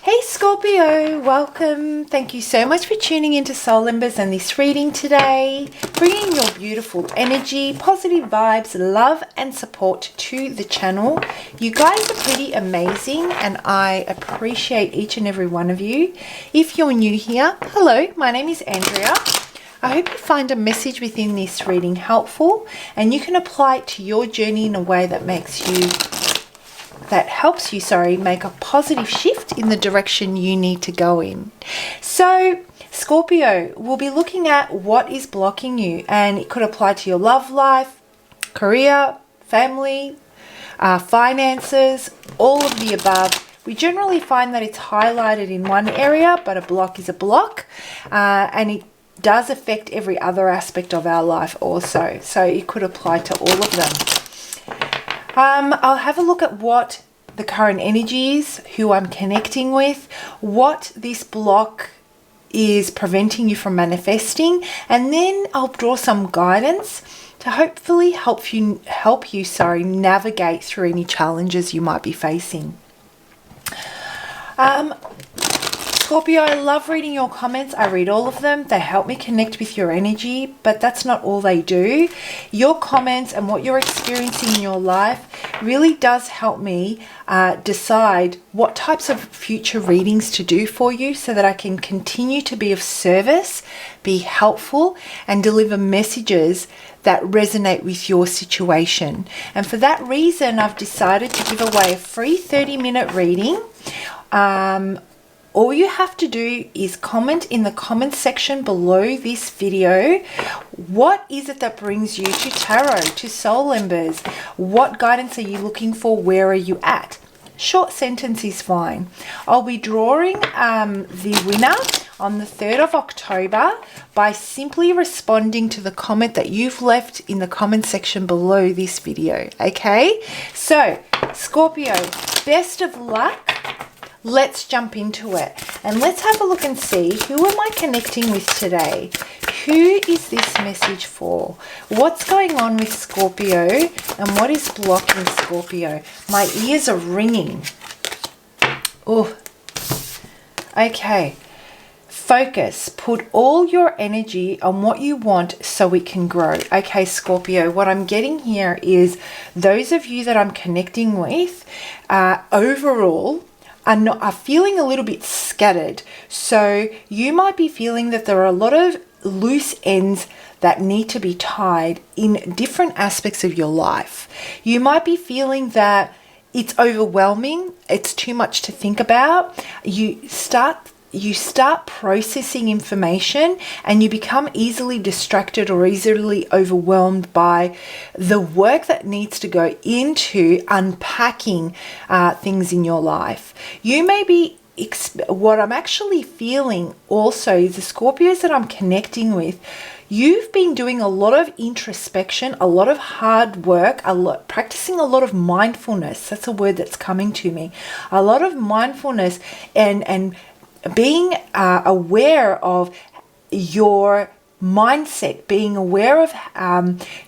Hey Scorpio, welcome. Thank you so much for tuning into Soul Embers and this reading today, bringing your beautiful energy, positive vibes, love and support to the channel. You guys are pretty amazing and I appreciate each and every one of you. If you're new here, hello, my name is Andrea. I hope you find a message within this reading helpful and you can apply it to your journey in a way that helps you make a positive shift in the direction you need to go in. So Scorpio, we'll be looking at what is blocking you, and it could apply to your love life, career, family, finances, all of the above. We generally find that it's highlighted in one area, but a block is a block, and it does affect every other aspect of our life also. So it could apply to all of them. I'll have a look at what the current energy is, who I'm connecting with, what this block is preventing you from manifesting, and then I'll draw some guidance to hopefully help you navigate through any challenges you might be facing. Scorpio, I love reading your comments. I read all of them. They help me connect with your energy, but that's not all they do. Your comments and what you're experiencing in your life really does help me decide what types of future readings to do for you so that I can continue to be of service, be helpful, and deliver messages that resonate with your situation. And for that reason, I've decided to give away a free 30-minute reading. All you have to do is comment in the comment section below this video. What is it that brings you to tarot, to soul embers? What guidance are you looking for? Where are you at? Short sentence is fine. I'll be drawing the winner on the 3rd of October by simply responding to the comment that you've left in the comment section below this video. Okay, so Scorpio, best of luck. Let's jump into it and let's have a look and see, who am I connecting with today? Who is this message for? What's going on with Scorpio and what is blocking Scorpio? My ears are ringing. Oh, okay. Focus. Put all your energy on what you want so it can grow. Okay, Scorpio, what I'm getting here is those of you that I'm connecting with overall are feeling a little bit scattered. So you might be feeling that there are a lot of loose ends that need to be tied in different aspects of your life. You might be feeling that it's overwhelming, it's too much to think about. You start processing information and you become easily distracted or easily overwhelmed by the work that needs to go into unpacking things in your life. You may be, what I'm actually feeling also is the Scorpios that I'm connecting with, you've been doing a lot of introspection, a lot of hard work, practicing a lot of mindfulness. That's a word that's coming to me. A lot of mindfulness and being aware of your mindset, being aware of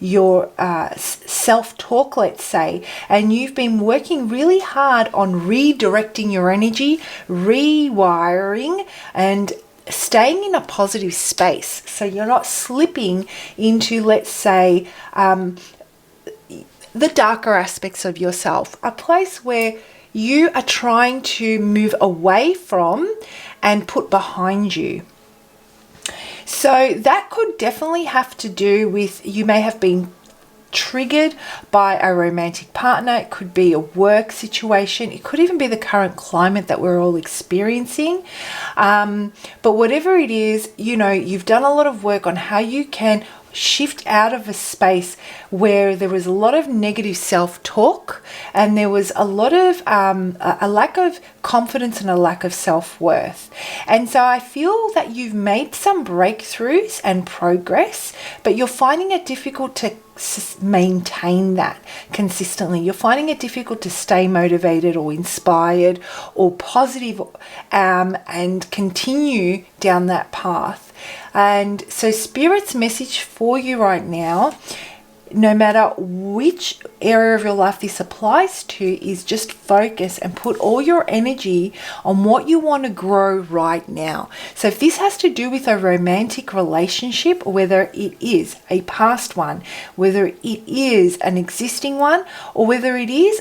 your self-talk, let's say, and you've been working really hard on redirecting your energy, rewiring, and staying in a positive space so you're not slipping into, let's say, the darker aspects of yourself, a place where you are trying to move away from and put behind you. So that could definitely have to do with, you may have been triggered by a romantic partner. It could be a work situation. It could even be the current climate that we're all experiencing. But whatever it is, you've done a lot of work on how you can shift out of a space where there was a lot of negative self-talk and there was a lot of a lack of confidence and a lack of self-worth. And so I feel that you've made some breakthroughs and progress, but you're finding it difficult to maintain that consistently. You're finding it difficult to stay motivated or inspired or positive and continue down that path. And so Spirit's message for you right now no matter which area of your life this applies to, is just focus and put all your energy on what you want to grow right now. So if this has to do with a romantic relationship, whether it is a past one, whether it is an existing one, or whether it is,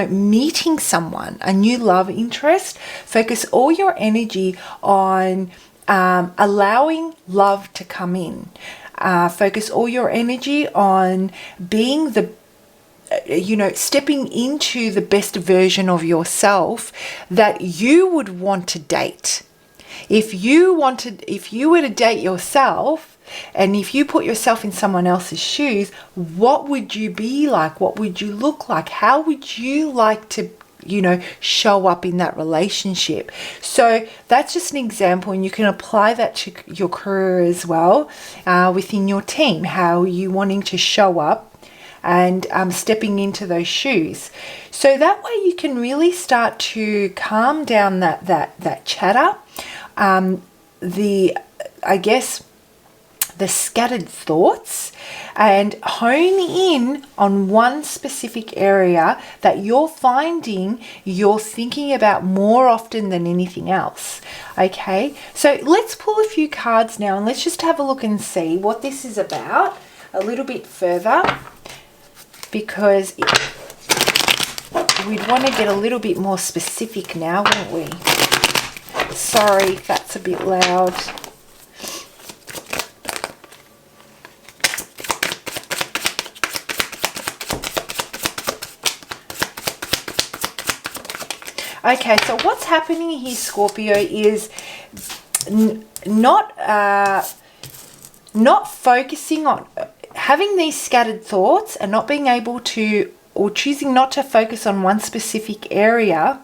meeting someone, a new love interest, focus all your energy on allowing love to come in. Focus all your energy on being stepping into the best version of yourself that you would want to date. If you were to date yourself, and if you put yourself in someone else's shoes, what would you be like? What would you look like? How would you like to show up in that relationship? So that's just an example, and you can apply that to your career as well, within your team. How are you wanting to show up and stepping into those shoes? So that way you can really start to calm down that chatter, the scattered thoughts, and hone in on one specific area that you're finding you're thinking about more often than anything else. Okay, so let's pull a few cards now, and let's just have a look and see what this is about a little bit further, because we'd want to get a little bit more specific now, wouldn't we? Sorry if that's a bit loud. Okay, so what's happening here, Scorpio, is not focusing on having these scattered thoughts and not being able to, or choosing not to focus on one specific area,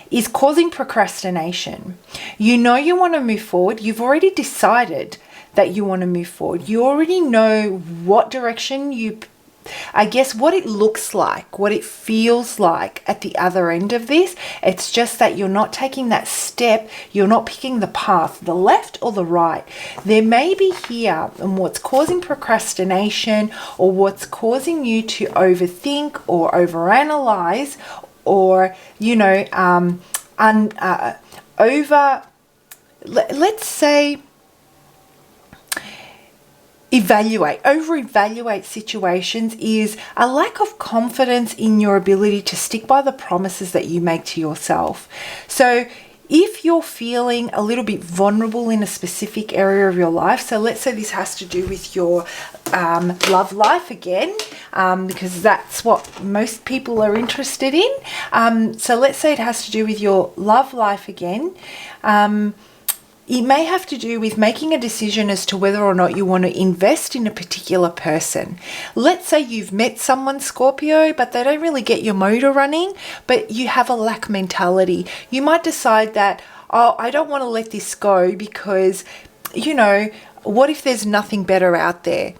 is causing procrastination. You want to move forward. You've already decided that you want to move forward. You already know what direction what it looks like, what it feels like at the other end of this. It's just that you're not taking that step. You're not picking the path, the left or the right. There may be here, and what's causing procrastination, or what's causing you to overthink or overanalyze, or let's say over-evaluate situations, is a lack of confidence in your ability to stick by the promises that you make to yourself. So if you're feeling a little bit vulnerable in a specific area of your life, so let's say this has to do with your love life again, because that's what most people are interested in. So let's say it has to do with your love life again. It may have to do with making a decision as to whether or not you want to invest in a particular person. Let's say you've met someone, Scorpio, but they don't really get your motor running, but you have a lack mentality. You might decide that, I don't want to let this go because, what if there's nothing better out there?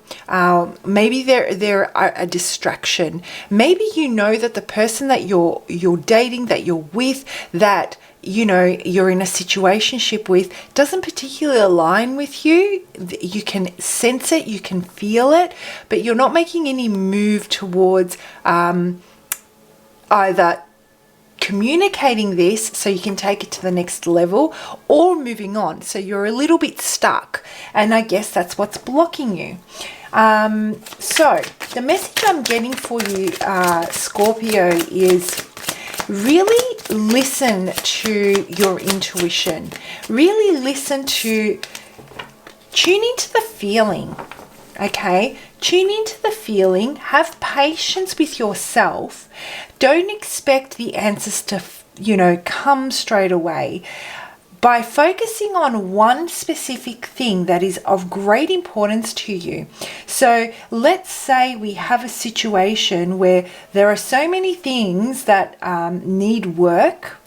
Maybe they're a distraction. Maybe that the person that you're dating, that you're with, that you're in a situationship with, doesn't particularly align with you. You can sense it, you can feel it, but you're not making any move towards either communicating this so you can take it to the next level, or moving on. So you're a little bit stuck, and I guess that's what's blocking you. So the message I'm getting for you, Scorpio, is really listen to your intuition. Really listen to, tune into the feeling, okay? Tune into the feeling. Have patience with yourself. Don't expect the answers to, come straight away. By focusing on one specific thing that is of great importance to you. So let's say we have a situation where there are so many things that need work.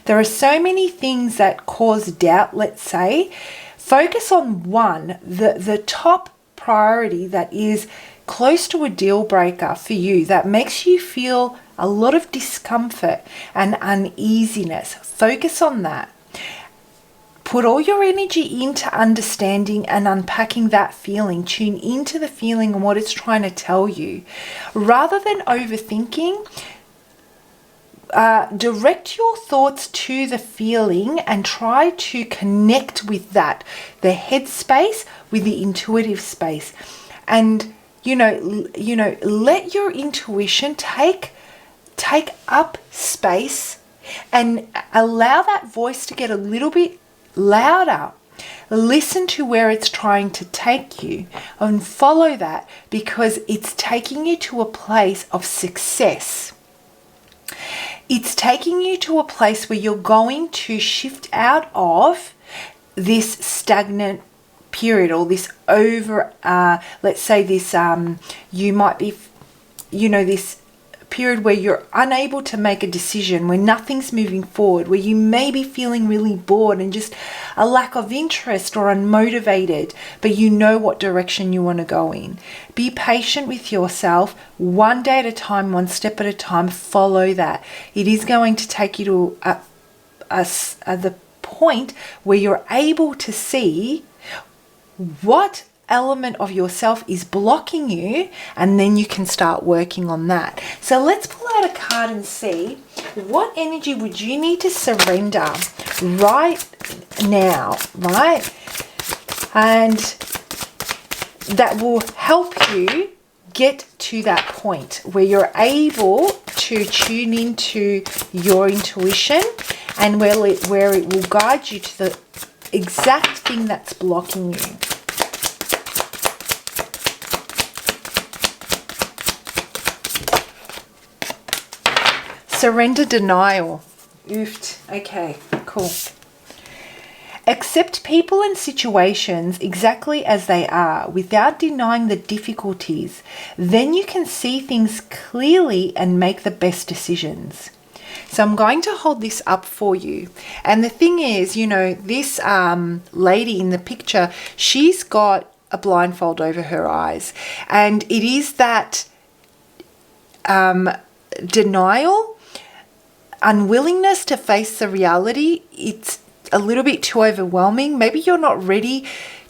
There are so many things that cause doubt, let's say. Focus on one, the top priority that is close to a deal breaker for you, that makes you feel a lot of discomfort and uneasiness. Focus on that. Put all your energy into understanding and unpacking that feeling. Tune into the feeling and what it's trying to tell you. Rather than overthinking, direct your thoughts to the feeling and try to connect with that, the head space with the intuitive space. And, let your intuition take up space and allow that voice to get a little bit louder. Listen to where it's trying to take you and follow that, because it's taking you to a place of success. It's taking you to a place where you're going to shift out of this stagnant period, or this let's say this, you might be, this period where you're unable to make a decision, where nothing's moving forward, where you may be feeling really bored and just a lack of interest or unmotivated, but you know what direction you want to go in. Be patient with yourself, one day at a time, one step at a time. Follow that. It is going to take you to the point where you're able to see what element of yourself is blocking you, and then you can start working on that. So let's pull out a card and see what energy would you need to surrender right now, right? And that will help you get to that point where you're able to tune into your intuition, and where it will guide you to the exact thing that's blocking you. Surrender denial. Oofed. Okay, cool. Accept people and situations exactly as they are without denying the difficulties. Then you can see things clearly and make the best decisions. So I'm going to hold this up for you. And the thing is, this lady in the picture, she's got a blindfold over her eyes. And it is that denial, unwillingness to face the reality. It's a little bit too overwhelming. Maybe you're not ready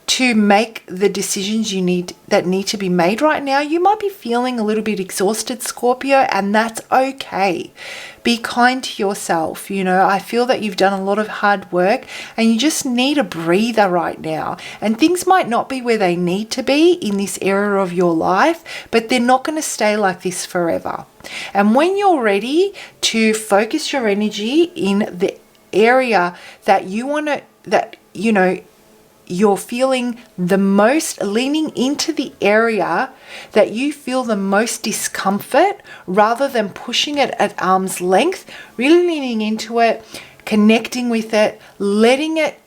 to make the decisions that need to be made right now. You might be feeling a little bit exhausted, Scorpio, and that's okay. Be kind to yourself. I feel that you've done a lot of hard work and you just need a breather right now. And things might not be where they need to be in this era of your life, but they're not going to stay like this forever. And when you're ready to focus your energy in the area that you want to, you're feeling the most, leaning into the area that you feel the most discomfort, rather than pushing it at arm's length, really leaning into it, connecting with it, letting it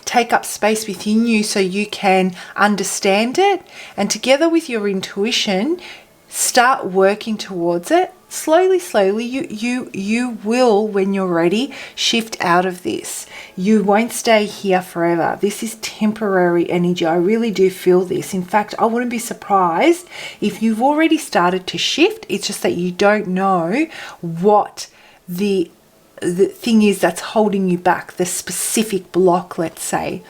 take up space within you so you can understand it, and together with your intuition, start working towards it. Slowly, you will, when you're ready, shift out of this. You won't stay here forever. This is temporary energy. I really do feel this. In fact, I wouldn't be surprised if you've already started to shift. It's just that you don't know what the thing is that's holding you back, the specific block, let's say.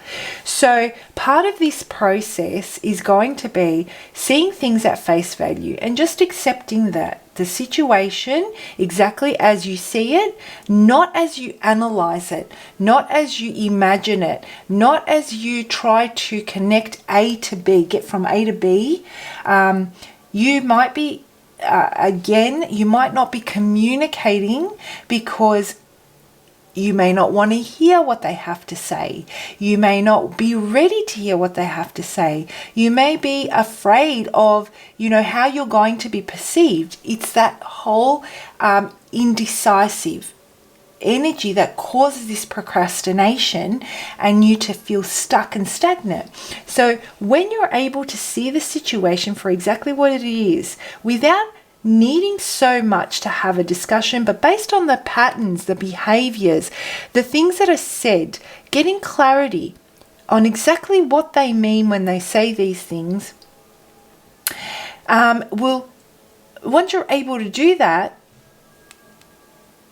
So part of this process is going to be seeing things at face value and just accepting that the situation exactly as you see it, not as you analyze it, not as you imagine it, not as you try to connect A to B, get from A to B. You might be you might not be communicating because you may not want to hear what they have to say. You may not be ready to hear what they have to say. You may be afraid of, how you're going to be perceived. It's that whole indecisive energy that causes this procrastination and you to feel stuck and stagnant. So when you're able to see the situation for exactly what it is, without needing so much to have a discussion, but based on the patterns, the behaviors, the things that are said, getting clarity on exactly what they mean when they say these things, once you're able to do that,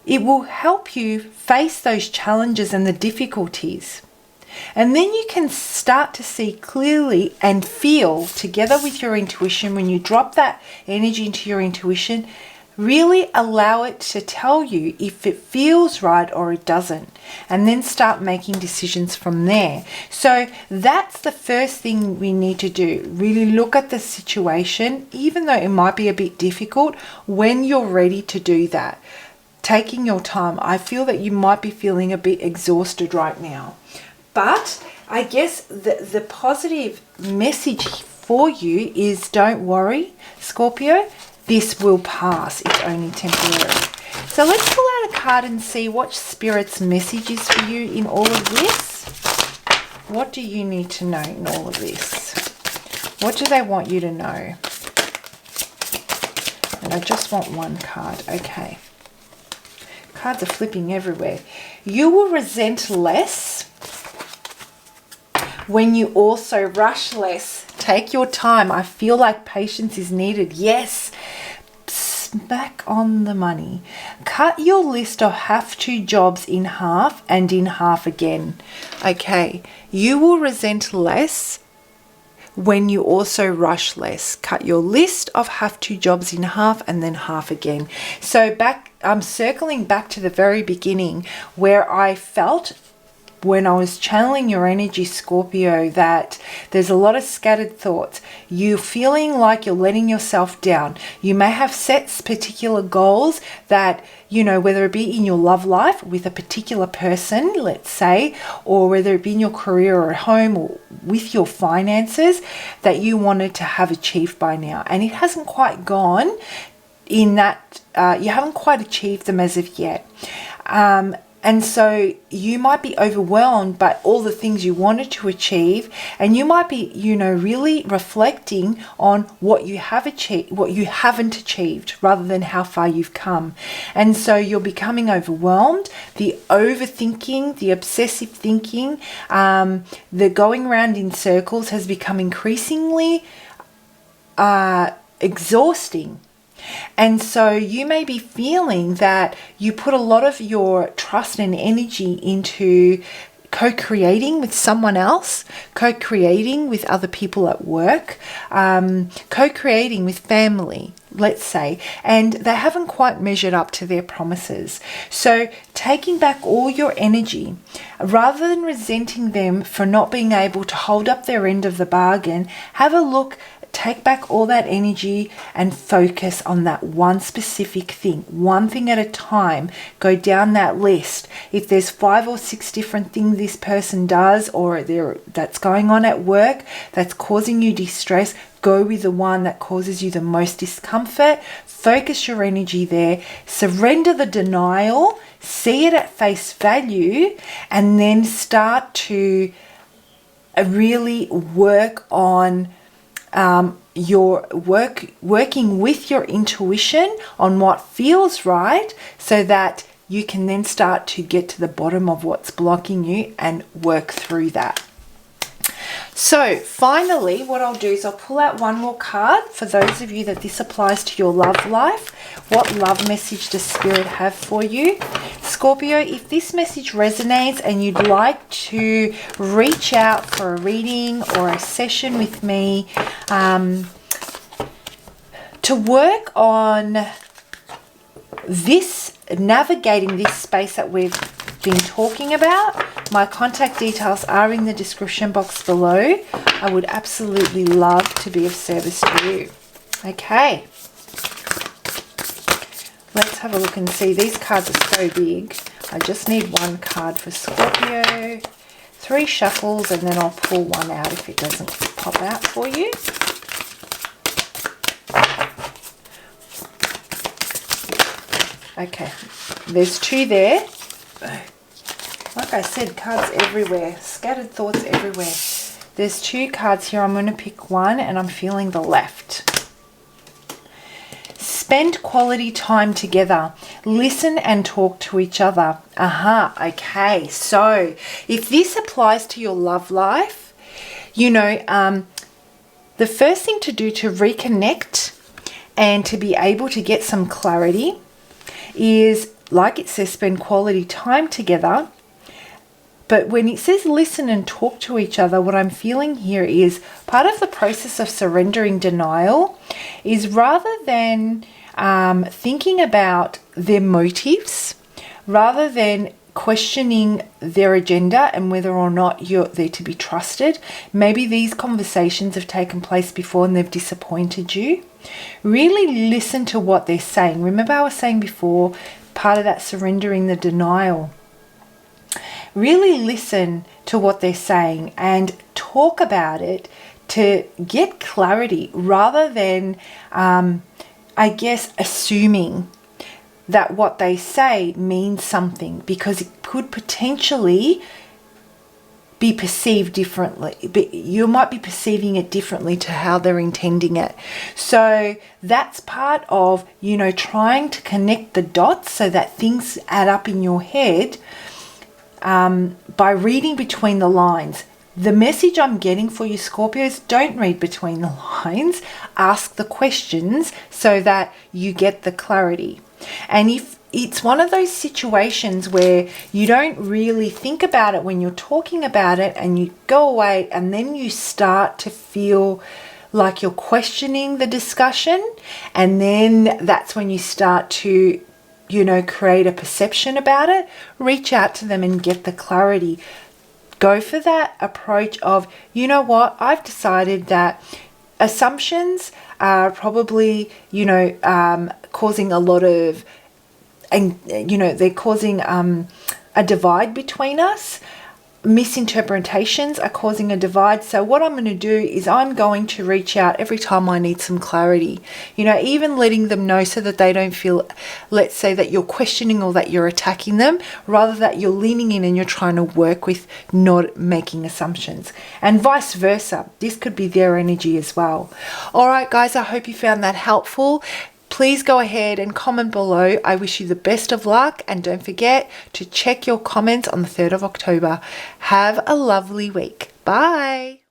it will help you face those challenges and the difficulties. And then you can start to see clearly and feel together with your intuition. When you drop that energy into your intuition, really allow it to tell you if it feels right or it doesn't, and then start making decisions from there. So that's the first thing we need to do. Really look at the situation, even though it might be a bit difficult, when you're ready to do that. Taking your time. I feel that you might be feeling a bit exhausted right now. But I guess the positive message for you is, don't worry, Scorpio, this will pass. It's only temporary. So let's pull out a card and see what Spirit's message is for you in all of this. What do you need to know in all of this? What do they want you to know? And I just want one card. Okay. Cards are flipping everywhere. You will resent less when you also rush less. Take your time. I feel like patience is needed. Yes. Smack on the money. Cut your list of have-to jobs in half and in half again. Okay. You will resent less when you also rush less. Cut your list of have-to jobs in half and then half again. So I'm circling back to the very beginning where I felt, when I was channeling your energy, Scorpio, that there's a lot of scattered thoughts. You're feeling like you're letting yourself down. You may have set particular goals that, whether it be in your love life with a particular person, let's say, or whether it be in your career or at home or with your finances, that you wanted to have achieved by now. And it hasn't quite gone in that, you haven't quite achieved them as of yet. And so you might be overwhelmed by all the things you wanted to achieve, and you might be, really reflecting on what you have achieved, what you haven't achieved, rather than how far you've come. And so you're becoming overwhelmed. The overthinking, the obsessive thinking, the going around in circles has become increasingly exhausting. And so you may be feeling that you put a lot of your trust and energy into co-creating with someone else, co-creating with other people at work, co-creating with family, let's say, and they haven't quite measured up to their promises. So taking back all your energy, rather than resenting them for not being able to hold up their end of the bargain, have a look. Take back all that energy and focus on that one specific thing, one thing at a time. Go down that list. If there's 5 or 6 different things this person does or that's going on at work that's causing you distress, go with the one that causes you the most discomfort. Focus your energy there. Surrender the denial. See it at face value, and then start to really work on working with your intuition on what feels right, so that you can then start to get to the bottom of what's blocking you and work through that. So finally, what I'll do is I'll pull out one more card for those of you that this applies to your love life. What love message does Spirit have for you? Scorpio, if this message resonates and you'd like to reach out for a reading or a session with me to work on navigating this space that we've been talking about, my contact details are in the description box below. I would absolutely love to be of service to you. Okay, let's have a look and see. These cards are so big. I just need one card for Scorpio, 3 shuffles, and then I'll pull one out if it doesn't pop out for you. Okay, there's 2 there. Like I said, cards everywhere, scattered thoughts everywhere. There's 2 cards here. I'm going to pick one, and I'm feeling the left. Spend quality time together. Listen and talk to each other. Okay. So if this applies to your love life, the first thing to do to reconnect and to be able to get some clarity is, like it says, spend quality time together. But when it says listen and talk to each other, what I'm feeling here is part of the process of surrendering denial is rather than thinking about their motives, rather than questioning their agenda and whether or not they're to be trusted. Maybe these conversations have taken place before and they've disappointed you. Really listen to what they're saying. Remember I was saying before, part of that surrendering the denial. Really listen to what they're saying and talk about it to get clarity rather than, assuming that what they say means something, because it could potentially be perceived differently. You might be perceiving it differently to how they're intending it. So that's part of, trying to connect the dots so that things add up in your head. By reading between the lines. The message I'm getting for you, Scorpios, don't read between the lines. Ask the questions so that you get the clarity. And if it's one of those situations where you don't really think about it when you're talking about it and you go away and then you start to feel like you're questioning the discussion, and then that's when you start to create a perception about it, reach out to them and get the clarity. Go for that approach of, I've decided that assumptions are probably, causing a lot of, and, they're causing a divide between us. Misinterpretations are causing a divide. So what I'm going to do is I'm going to reach out every time I need some clarity, even letting them know so that they don't feel, let's say, that you're questioning or that you're attacking them, rather that you're leaning in and you're trying to work with, not making assumptions, and vice versa. This could be their energy as well. All right, guys, I hope you found that helpful. Please go ahead and comment below. I wish you the best of luck, and don't forget to check your comments on the 3rd of October. Have a lovely week. Bye.